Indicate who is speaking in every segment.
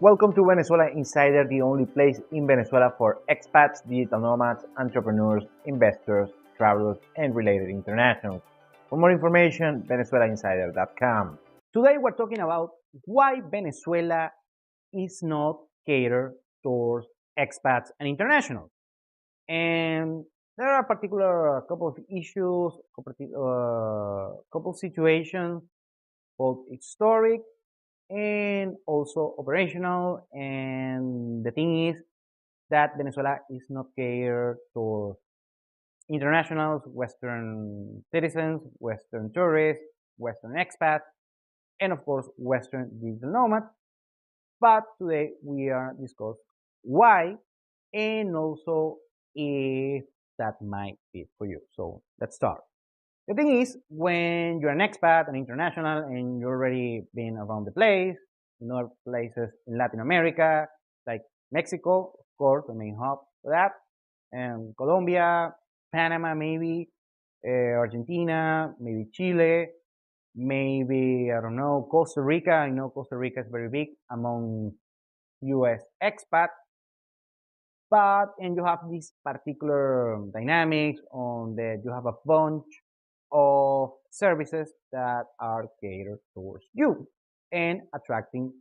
Speaker 1: Welcome to Venezuela Insider, the only place in Venezuela for expats, digital nomads, entrepreneurs, investors, travelers, and related internationals. For more information, venezuelainsider.com. Today we're talking about why Venezuela is not catered towards expats and internationals. And there are particular couple of issues, couple situations, both historic and also operational. And the thing is that Venezuela is not catered to internationals, Western citizens, Western tourists, Western expats, and of course Western digital nomads. But today we are discuss why and also if that might fit for you. So let's start. The thing is, when you're an expat, an international, and you're already been around the place, in other places in Latin America, like Mexico, of course, the main hub for that, and Colombia, Panama, maybe, Argentina, maybe Chile, maybe, I don't know, Costa Rica. I know Costa Rica is very big among US expats, and you have this particular dynamics on that you have a bunch of services that are catered towards you and attracting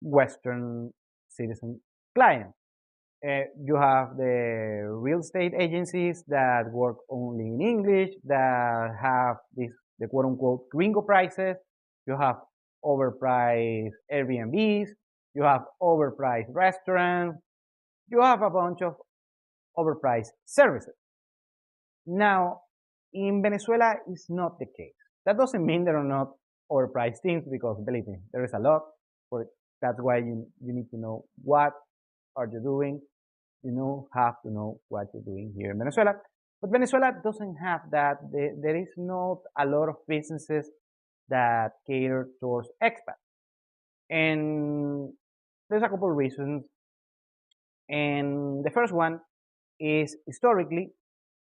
Speaker 1: Western citizen clients. You have the real estate agencies that work only in English, that have the quote unquote gringo prices. You have overpriced Airbnbs. You have overpriced restaurants. You have a bunch of overpriced services. Now, in Venezuela, it's not the case. That doesn't mean there are not overpriced things, because believe me, there is a lot. For that's why you need to know what are you doing. Have to know what you're doing here in Venezuela. But Venezuela doesn't have that. There is not a lot of businesses that cater towards expats. And there's a couple of reasons. And the first one is historically,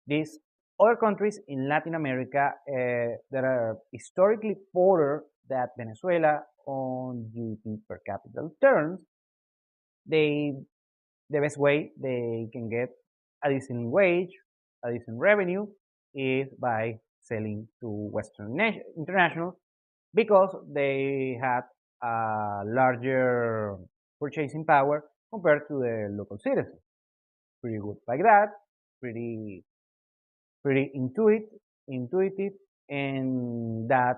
Speaker 1: these other countries in Latin America that are historically poorer than Venezuela on GDP per capita terms, the best way they can get a decent wage, a decent revenue, is by selling to Western internationals, because they had a larger purchasing power compared to the local citizens. Pretty good like that, pretty intuitive, and that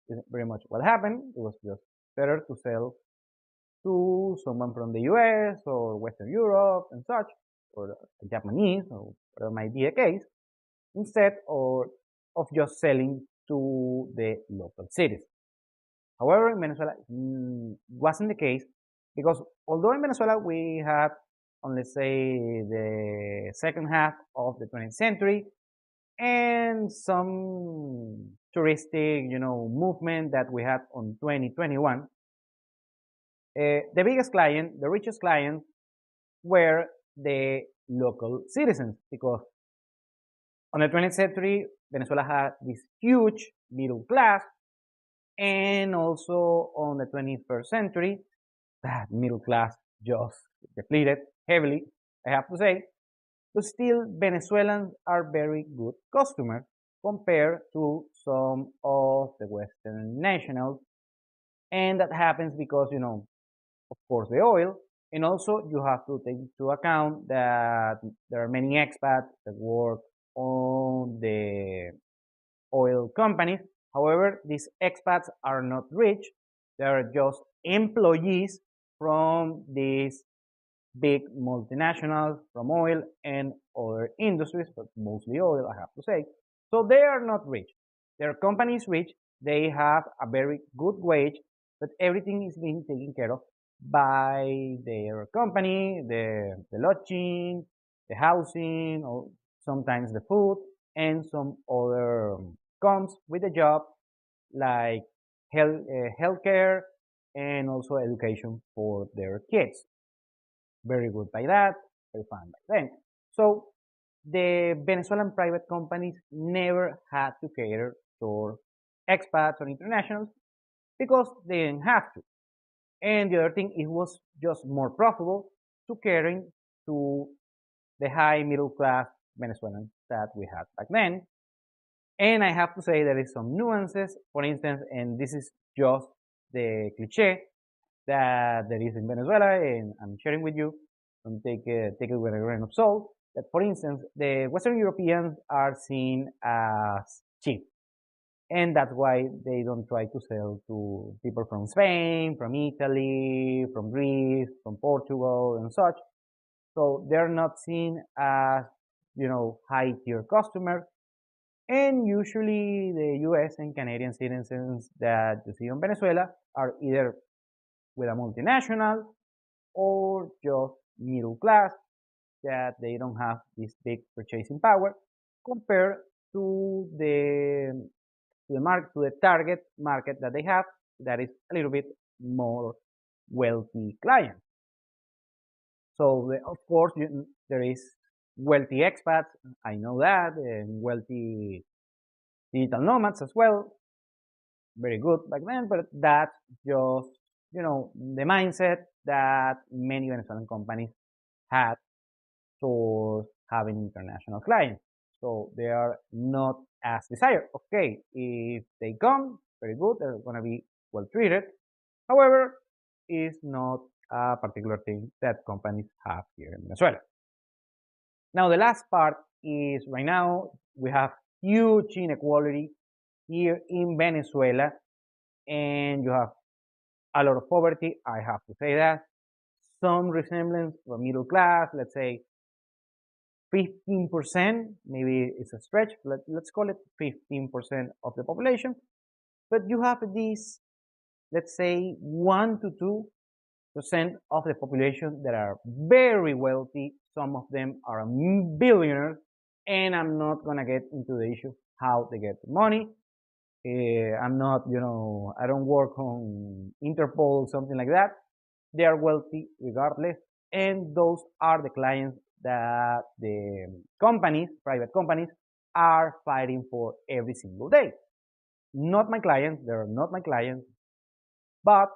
Speaker 1: is very much what happened. It was just better to sell to someone from the US or Western Europe and such, or a Japanese, or whatever might be the case, instead of just selling to the local cities. However, in Venezuela, wasn't the case, because although in Venezuela we had, on let's say, the second half of the 20th century, and some touristic, movement that we had on 2021, the biggest client, the richest client, were the local citizens, because on the 20th century, Venezuela had this huge middle class, and also on the 21st century, that middle class just depleted heavily, I have to say. But still, Venezuelans are very good customers compared to some of the Western nationals. And that happens because, of course, the oil. And also, you have to take into account that there are many expats that work on the oil companies. However, these expats are not rich. They are just employees from these big multinationals, from oil and other industries, but mostly oil, I have to say. So they are not rich. Their company is rich. They have a very good wage, but everything is being taken care of by their company, the lodging, the housing, or sometimes the food, and some other comes with the job, like healthcare and also education for their kids. Very good by that, very fine by them. So the Venezuelan private companies never had to cater for expats or internationals, because they didn't have to. And the other thing, it was just more profitable to catering to the high middle class Venezuelans that we had back then. And I have to say there is some nuances. For instance, and this is just the cliche that there is in Venezuela, and I'm sharing with you, and take it with a grain of salt. That, for instance, the Western Europeans are seen as cheap, and that's why they don't try to sell to people from Spain, from Italy, from Greece, from Portugal, and such. So they're not seen as high tier customers. And usually the US and Canadian citizens that you see in Venezuela are either with a multinational or just middle class, that they don't have this big purchasing power compared to the target market that they have, that is a little bit more wealthy clients. So of course there is wealthy expats, I know that, and wealthy digital nomads as well. Very good back then, but that's just the mindset that many Venezuelan companies had towards having international clients. So they are not as desired. Okay, if they come, very good, they're gonna be well treated. However, it's not a particular thing that companies have here in Venezuela. Now the last part is, right now we have huge inequality here in Venezuela, and you have a lot of poverty. I have to say that. Some resemblance to a middle class, let's say 15%, maybe it's a stretch, let's call it 15% of the population. But you have these, let's say 1 to 2% of the population that are very wealthy. Some of them are billionaires, and I'm not gonna get into the issue how they get the money. I'm not, I don't work on Interpol or something like that. They are wealthy regardless, and those are the clients that the companies, private companies, are fighting for every single day. Not my clients, they're not my clients, but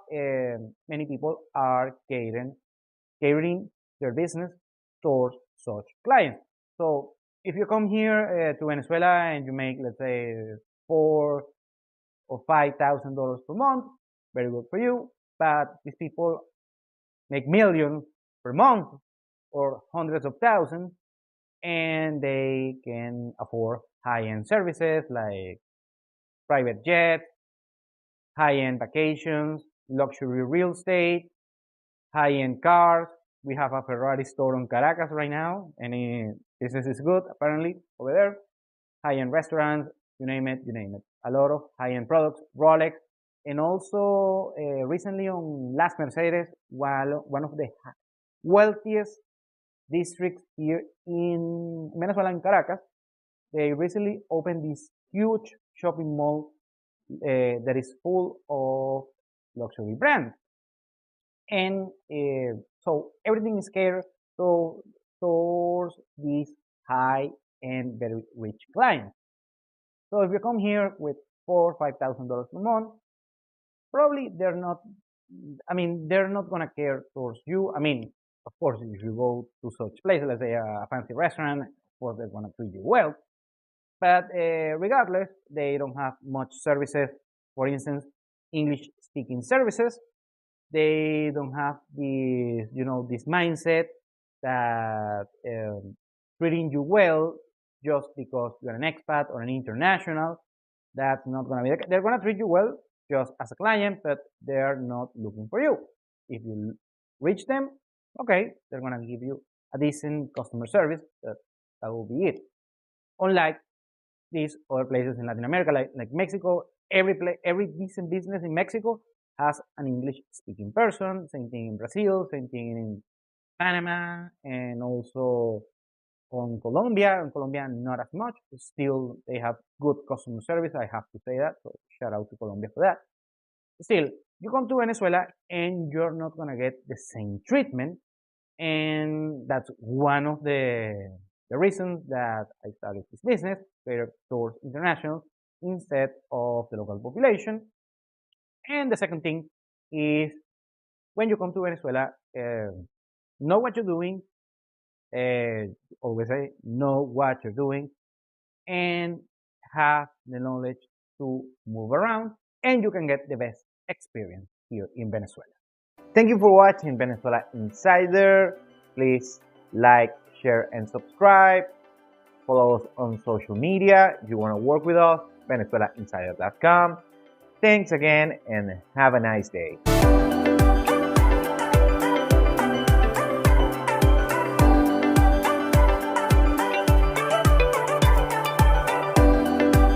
Speaker 1: many people are catering their business towards such clients. So if you come here to Venezuela and you make, let's say, $4,000 or $5,000 per month, very good for you. But these people make millions per month or hundreds of thousands, and they can afford high-end services like private jets, high-end vacations, luxury real estate, high-end cars. We have a Ferrari store in Caracas right now, and business is good apparently over there. High-end restaurants, you name it, you name it. A lot of high-end products, Rolex, and also recently on Las Mercedes, while one of the wealthiest districts here in Venezuela, in Caracas, they recently opened this huge shopping mall that is full of luxury brands. And so everything is catered towards these high and very rich clients. So if you come here with $4,000 or $5,000 per month, probably they're not. I mean, they're not gonna care towards you. I mean, of course, if you go to such places, let's say a fancy restaurant, of course they're gonna treat you well. But regardless, they don't have much services. For instance, English-speaking services. They don't have this, this mindset that treating you well just because you're an expat or an international. That's not gonna be. They're gonna treat you well just as a client, but they're not looking for you. If you reach them, okay, they're gonna give you a decent customer service. That will be it. Unlike these other places in Latin America, like Mexico, every decent business in Mexico has an English-speaking person. Same thing in Brazil. Same thing in Panama, and also on Colombia. In Colombia, not as much. Still, they have good customer service. I have to say that. So shout out to Colombia for that. Still, you come to Venezuela and you're not gonna get the same treatment, and that's one of the reasons that I started this business, catered towards international instead of the local population. And the second thing is when you come to Venezuela, know what you're doing. Always say, know what you're doing and have the knowledge to move around, and you can get the best experience here in Venezuela. Thank you for watching Venezuela Insider. Please like, share, and subscribe. Follow us on social media. If you want to work with us, venezuelainsider.com. Thanks again and have a nice day.